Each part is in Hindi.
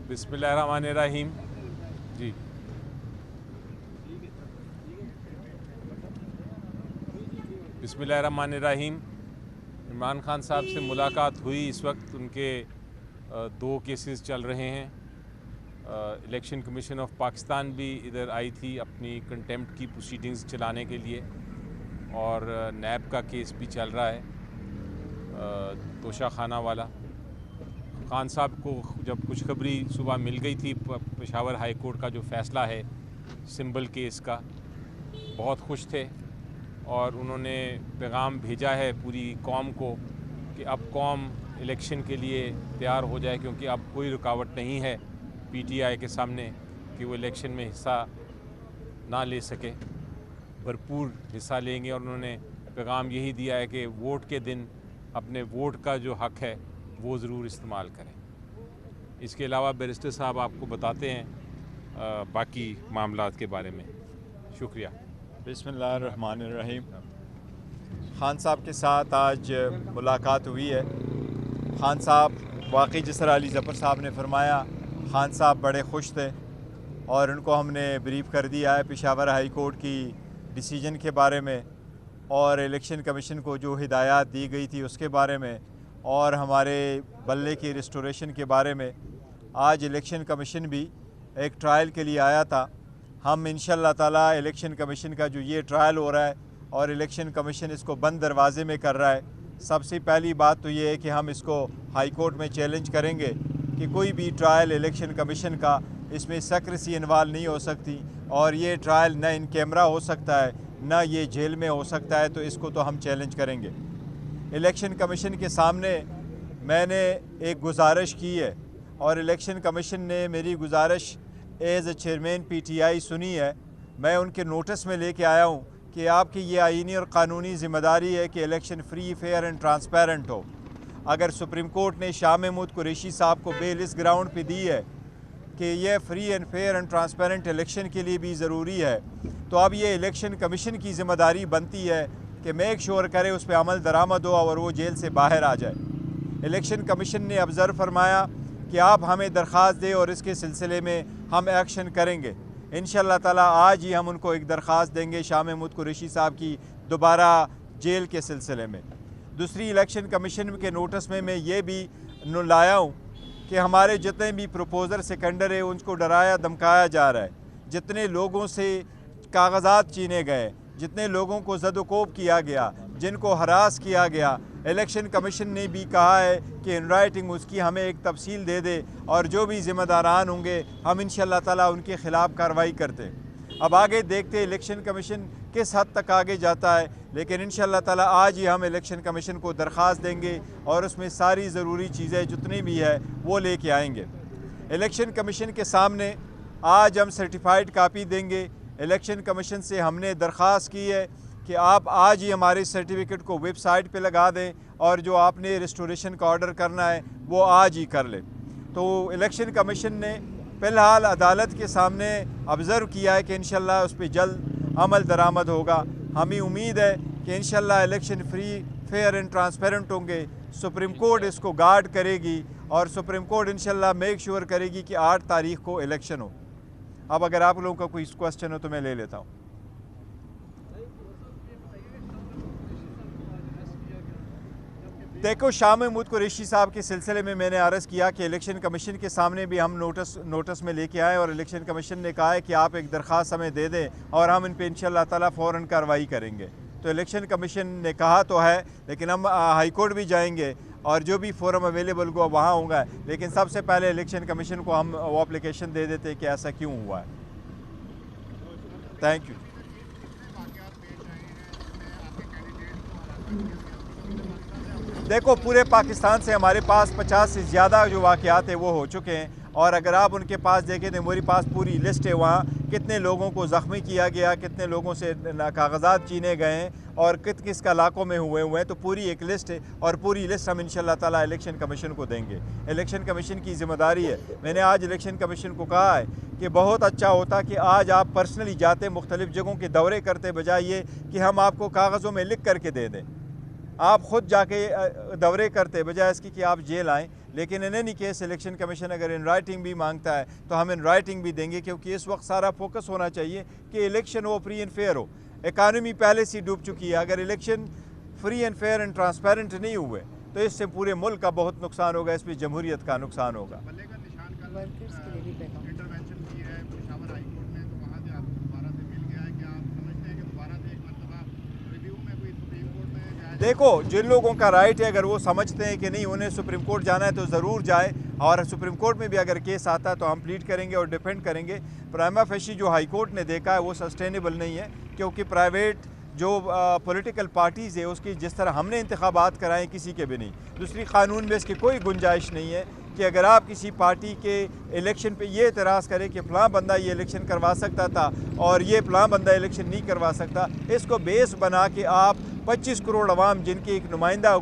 बिस्मिल्लाहिर्रहमानिर्रहीम। जी, बिस्मिल्लाहिर्रहमानिर्रहीम। इमरान खान साहब से मुलाकात हुई। इस वक्त उनके दो केसेस चल रहे हैं। इलेक्शन कमीशन ऑफ पाकिस्तान भी इधर आई थी अपनी कंटेम्प्ट की प्रोसीडिंग्स चलाने के लिए, और नैब का केस भी चल रहा है, तोशा खाना वाला। खान साहब को जब खुशखबरी सुबह मिल गई थी पेशावर हाई कोर्ट का जो फ़ैसला है सिंबल केस का, बहुत खुश थे और उन्होंने पैगाम भेजा है पूरी कौम को कि अब कौम इलेक्शन के लिए तैयार हो जाए, क्योंकि अब कोई रुकावट नहीं है पीटीआई के सामने कि वो इलेक्शन में हिस्सा ना ले सके। भरपूर हिस्सा लेंगे और उन्होंने पैगाम यही दिया है कि वोट के दिन अपने वोट का जो हक़ है वो ज़रूर इस्तेमाल करें। इसके अलावा बैरिस्टर साहब आपको बताते हैं बाकी मामलात के बारे में। शुक्रिया। बिस्मिल्लाहिर्रहमानिर्रहीम। खान साहब के साथ आज मुलाकात हुई है। खान साहब वाकई जिस तरह अली ज़फ़र साहब ने फरमाया, खान साहब बड़े खुश थे और उनको हमने ब्रीफ़ कर दिया है पेशावर हाई कोर्ट की डिसीजन के बारे में और इलेक्शन कमीशन को जो हिदायत दी गई थी उसके बारे में और हमारे बल्ले की रिस्टोरेशन के बारे में। आज इलेक्शन कमीशन भी एक ट्रायल के लिए आया था। हम इंशाअल्लाह ताला इलेक्शन कमीशन का जो ये ट्रायल हो रहा है और इलेक्शन कमीशन इसको बंद दरवाज़े में कर रहा है, सबसे पहली बात तो ये है कि हम इसको हाई कोर्ट में चैलेंज करेंगे कि कोई भी ट्रायल इलेक्शन कमीशन का इसमें सेक्रेसी इन्वॉल्व नहीं हो सकती और ये ट्रायल न इन कैमरा हो सकता है न ये जेल में हो सकता है, तो इसको तो हम चैलेंज करेंगे। इलेक्शन कमीशन के सामने मैंने एक गुजारिश की है और इलेक्शन कमीशन ने मेरी गुजारिश एज़ ए चेयरमैन पीटीआई सुनी है। मैं उनके नोटिस में लेके आया हूँ कि आपकी ये आईनी और क़ानूनी ज़िम्मेदारी है कि election free, fair and transparent हो। अगर सुप्रीम कोर्ट ने शाह महमूद कुरैशी साहब को बेल इस ग्राउंड पे दी है कि ये free and fair and transparent election के लिए भी ज़रूरी है, तो अब ये इलेक्शन कमीशन की ज़िम्मेदारी बनती है कि मेक श्योर करे उस पर अमल दरामद हो और वो जेल से बाहर आ जाए। इलेक्शन कमीशन ने ऑब्ज़र्व फरमाया कि आप हमें दरख्वास्त दें और इसके सिलसिले में हम एक्शन करेंगे। इंशाअल्लाह ताला आज ही हम उनको एक दरख्वास्त देंगे शाह महमूद कुरैशी साहब की दोबारा जेल के सिलसिले में। दूसरी, इलेक्शन कमीशन के नोटिस में मैं ये भी लाया हूँ कि हमारे जितने भी प्रपोज़र सेकेंडर है उनको डराया धमकाया जा रहा है। जितने लोगों से कागजात छीने गए, जितने लोगों को ज़द-ओ-कोब किया गया, जिनको हरास किया गया, इलेक्शन कमीशन ने भी कहा है कि इन राइटिंग उसकी हमें एक तफसील दे दे और जो भी ज़िम्मेदारान होंगे हम इंशाअल्लाह ताला उनके ख़िलाफ़ कार्रवाई करते। अब आगे देखते इलेक्शन कमीशन किस हद तक आगे जाता है, लेकिन इंशाअल्लाह ताला आज ही हम इलेक्शन कमीशन को दरख्वास्त देंगे और उसमें सारी ज़रूरी चीज़ें जितनी भी है वो लेके आएंगे। इलेक्शन कमीशन के सामने आज हम सर्टिफाइड कापी देंगे। इलेक्शन कमीशन से हमने दरख्वास्त की है कि आप आज ही हमारे सर्टिफिकेट को वेबसाइट पे लगा दें और जो आपने रिस्टोरेशन का ऑर्डर करना है वो आज ही कर लें। तो इलेक्शन कमीशन ने फ़िलहाल अदालत के सामने ऑब्ज़र्व किया है कि इंशाअल्लाह उस पर जल्द अमल दरामद होगा। हमें उम्मीद है कि इंशाअल्लाह election free, fair and transparent होंगे। सुप्रीम कोर्ट इसको गार्ड करेगी और सुप्रीम कोर्ट इंशाअल्लाह मेक श्योर करेगी कि 8 तारीख़ को इलेक्शन हो। अब अगर आप लोगों का कोई क्वेश्चन हो तो मैं ले लेता हूँ। देखो, शाह महमूद कुरैशी साहब के सिलसिले में मैंने अर्ज़ किया कि इलेक्शन कमीशन के सामने भी हम नोटिस में लेके आए और इलेक्शन कमीशन ने कहा है कि आप एक दरख्वास्त हमें दे दें और हम इन पर इंशाअल्लाह ताला फ़ौरन कार्रवाई करेंगे। तो इलेक्शन कमीशन ने कहा तो है, लेकिन हम हाई कोर्ट भी जाएंगे और जो भी फोरम अवेलेबल हुआ वहाँ होगा, लेकिन सबसे पहले इलेक्शन कमीशन को हम वो एप्लीकेशन दे देते कि ऐसा क्यों हुआ है। Thank you. देखो, पूरे पाकिस्तान से हमारे पास 50 से ज़्यादा जो वाक़यात है वो हो चुके हैं और अगर आप उनके पास देखें तो मेरे पास पूरी लिस्ट है वहाँ कितने लोगों को ज़ख्मी किया गया, कितने लोगों से कागजात छीने गए हैं और किस इलाकों में हुए हैं। तो पूरी एक लिस्ट है और पूरी लिस्ट हम इंशाअल्लाह ताला इलेक्शन कमीशन को देंगे। इलेक्शन कमीशन की ज़िम्मेदारी है। मैंने आज इलेक्शन कमीशन को कहा है कि बहुत अच्छा होता कि आज आप पर्सनली जाते, मुख्तलिफ़ जगहों के दौरे करते, बजाय ये कि हम आपको कागज़ों में लिख करके दे दें। आप ख़ुद जाके दौरे करते बजाय इसकी कि आप जेल आएँ। लेकिन in any case election commission अगर इन राइटिंग भी मांगता है तो हम इन राइटिंग भी देंगे, क्योंकि इस वक्त सारा फोकस होना चाहिए कि इलेक्शन हो फ्री एंड फेयर हो। इकानमी पहले से डूब चुकी है, अगर election free and fair and transparent नहीं हुए तो इससे पूरे मुल्क का बहुत नुकसान होगा, इसमें जमहूरियत का नुकसान होगा। वर्कर्स के लिए भी पैगाम। इंटरवेंशन की है पेशावर हाई कोर्ट में, तो वहाँ से आपको दोबारा से मिल गया है कि आप समझते हैं कि दोबारा से एक मरतबा रिव्यू में कोई सुप्रीम कोर्ट में जाए? देखो, जिन लोगों का राइट है, अगर वो समझते हैं कि नहीं उन्हें सुप्रीम कोर्ट जाना है तो ज़रूर जाए, और सुप्रीम कोर्ट में भी अगर केस आता है तो हम प्लीड करेंगे और डिफेंड करेंगे। प्राइमा फेशी जो हाई कोर्ट ने देखा है वो सस्टेनेबल नहीं है, क्योंकि प्राइवेट जो पॉलिटिकल पार्टीज़ है उसकी जिस तरह हमने इंतखाबात कराए किसी के भी नहीं। दूसरी, कानून में इसकी कोई गुंजाइश नहीं है कि अगर आप किसी पार्टी के इलेक्शन पे ये एतराज़ करें कि फ़लाँ बंदा ये इलेक्शन करवा सकता था और ये फ़लाँ बंदा इलेक्शन नहीं करवा सकता, इसको बेस बना के आप 25 करोड़ अवाम जिनकी एक नुमाइंदा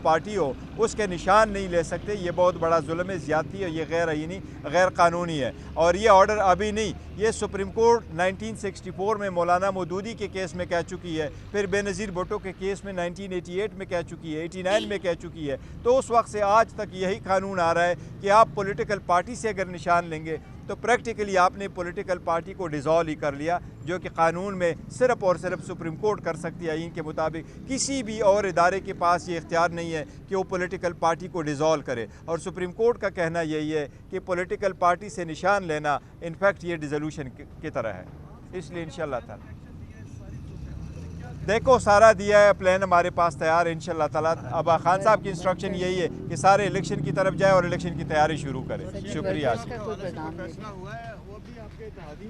पार्टी हो उसके निशान नहीं ले सकते। ये बहुत बड़ा जुल्म है, ज़्यादती है, ये गैर आईनी गैर कानूनी है। और ये ऑर्डर अभी नहीं, ये सुप्रीम कोर्ट 1964 में मौलाना मौदूदी के केस में कह चुकी है, फिर बेनज़ीर भुट्टो के केस में 1988 में कह चुकी है, 89 में कह चुकी है। तो उस वक्त से आज तक यही कानून आ रहा है कि आप पॉलिटिकल पार्टी से अगर निशान लेंगे तो प्रैक्टिकली आपने पॉलिटिकल पार्टी को डिज़ोल्व ही कर लिया, जो कि कानून में सिर्फ़ और सिर्फ सुप्रीम कोर्ट कर सकती है। इनके मुताबिक किसी भी और इदारे के पास ये इख्तियार नहीं है कि वो पॉलिटिकल पार्टी को डिज़ोल्व करे, और सुप्रीम कोर्ट का कहना यही है कि पॉलिटिकल पार्टी से निशान लेना इनफैक्ट ये डिसोल्यूशन की तरह है। इसलिए इंशाल्लाह ताला देखो सारा दिया है, प्लान हमारे पास तैयार है इंशाल्लाह ताला। अब खान साहब की इंस्ट्रक्शन यही है कि सारे इलेक्शन की तरफ जाए और इलेक्शन की तैयारी शुरू करें। शुक्रिया। का कोई पैगाम नहीं। फैसला हुआ है वो भी आपके इत्तेहादी